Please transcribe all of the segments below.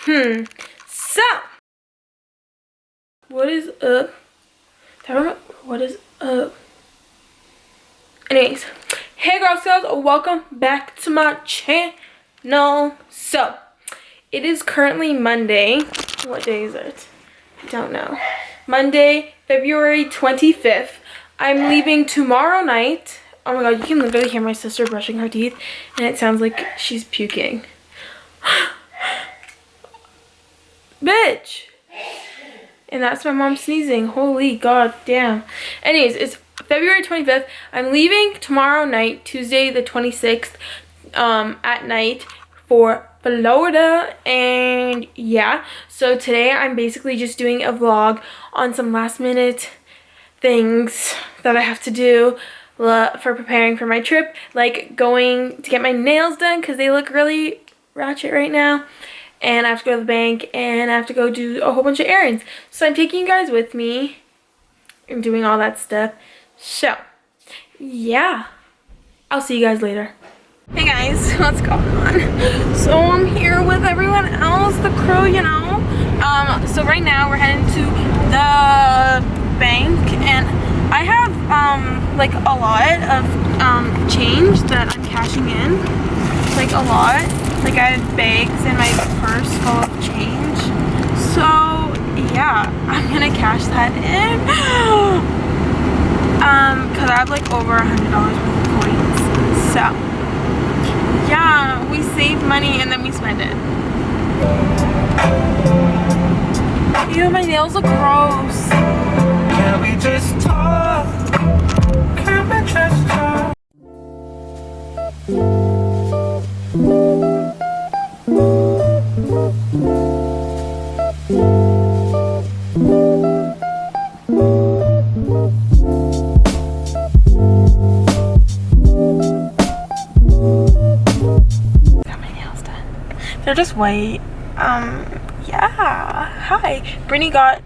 So, what is up? What is up? Anyways, hey girls, welcome back to my channel. So, it is currently Monday. What day is it? I don't know. Monday, February 25th. I'm leaving tomorrow night. Oh my god, you can literally hear my sister brushing her teeth, and it sounds like she's puking. Bitch! And that's my mom sneezing. Holy god damn. Anyways, it's February 25th. I'm leaving tomorrow night, Tuesday the 26th, at night for Florida. And yeah, so today I'm basically just doing a vlog on some last minute things that I have to do for preparing for my trip, like going to get my nails done because they look really ratchet right now, and I have to go to the bank, and I have to go do a whole bunch of errands. So I'm taking you guys with me and doing all that stuff. So yeah, I'll see you guys later. Hey guys, what's going on? So I'm here with everyone else, the crew, you know. So right now we're heading to the bank, and I have like a lot of change that I'm cashing in, like a lot. Like I have bags in my purse full of change. So yeah, I'm gonna cash that in. Cause I have like over $100 worth of coins. So yeah, we save money and then we spend it. Ew, my nails look gross. Can we just talk? Can we just talk? Got my nails done. They're just white. Yeah. Hi. Brittany got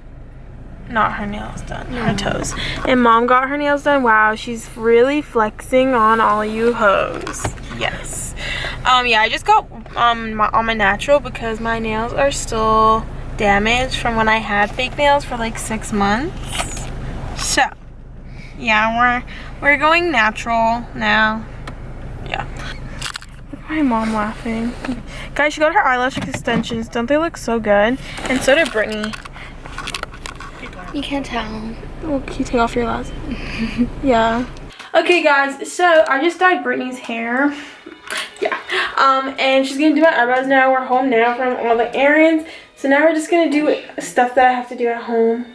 not her nails done, her toes. And mom got her nails done. Wow, she's really flexing on all you hoes. Yes. Yeah, I just got on my natural because my nails are still damaged from when I had fake nails for like 6 months. So yeah, we're going natural now. Yeah. Look at my mom laughing. Guys, she got her eyelash extensions. Don't they look so good? And so did Brittany. You can't tell. Oh, can you take off your glasses? Yeah. Okay guys, so I just dyed Brittany's hair. Yeah. And she's gonna do my eyebrows now. We're home now from all the errands. So now we're just gonna do stuff that I have to do at home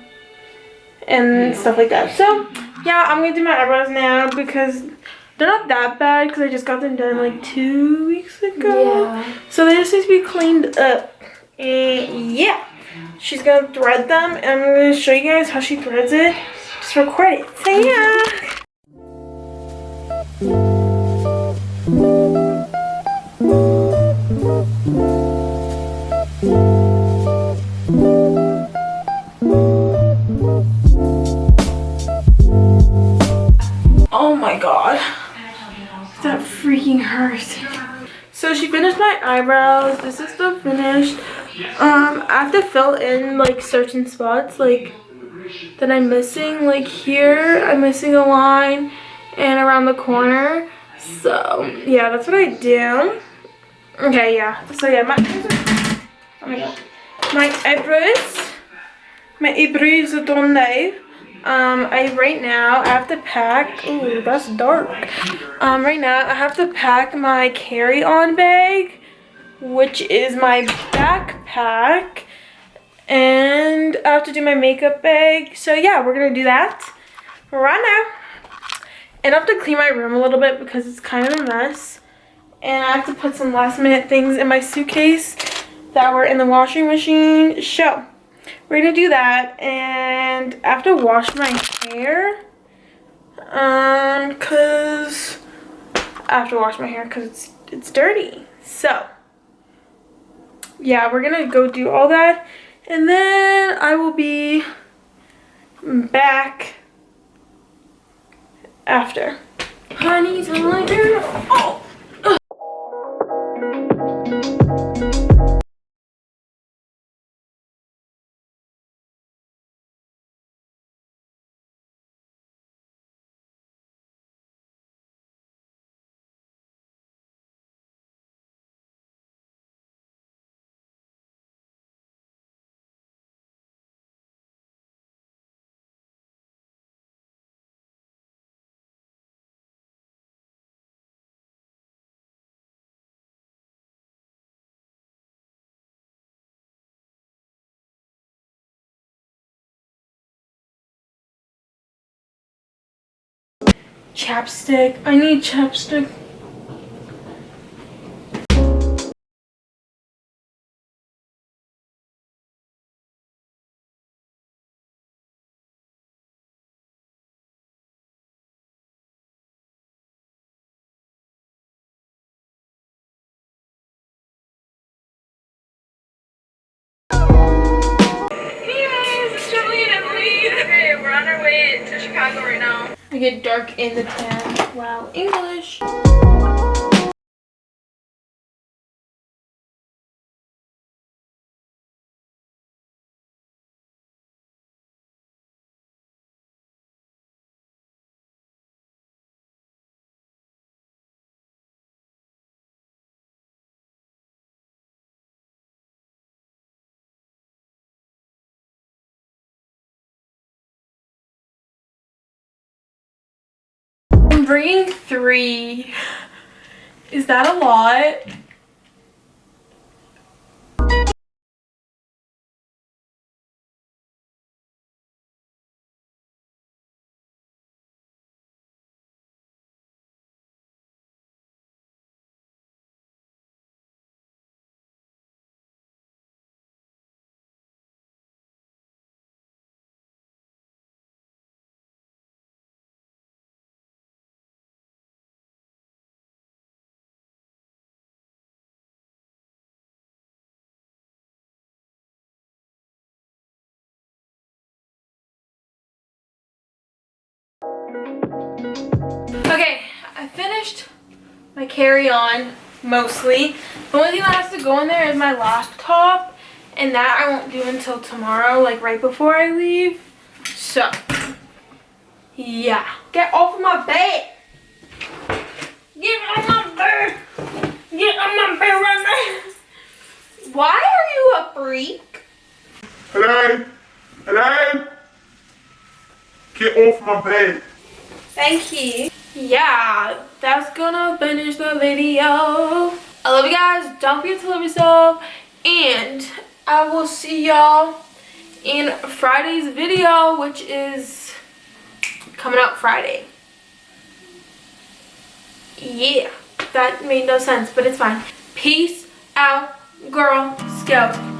and stuff like that. So yeah, I'm gonna do my eyebrows now because they're not that bad because I just got them done like 2 weeks ago. Yeah. So they just need to be cleaned up. And yeah, she's gonna thread them, and I'm gonna show you guys how she threads it. Just record it. So yeah. Oh my god, that freaking hurts. So she finished my eyebrows. This is the finished. I have to fill in like certain spots like that I'm missing. Like here, I'm missing a line, and around the corner. So yeah, that's what I do. Okay, yeah. So yeah, oh my god, my eyebrows are done now. Right now I have to pack. Ooh, that's dark. Right now I have to pack my carry-on bag, which is my backpack, and I have to do my makeup bag. So yeah, we're gonna do that right now. And I have to clean my room a little bit because it's kind of a mess. And I have to put some last minute things in my suitcase that were in the washing machine. So we're gonna do that, and I have to wash my hair because it's dirty. So yeah, we're gonna go do all that, and then I will be back after. Honey, time. Oh. Chapstick. I need chapstick. We're on our way to Chicago right now. I get dark in the tan. Wow, English. I'm bringing 3. Is that a lot? Okay, I finished my carry-on mostly. The only thing that has to go in there is my laptop, and that I won't do until tomorrow, like right before I leave. So, yeah. Get off of my bed. Get on my bed. Get on my bed right now. Why are you a freak? Hello? Hello? Get off my bed. Thank you. Yeah, that's gonna finish the video. I love you guys. Don't forget to love yourself. And I will see y'all in Friday's video, which is coming out Friday. Yeah, that made no sense, but it's fine. Peace out, Girl Scouts.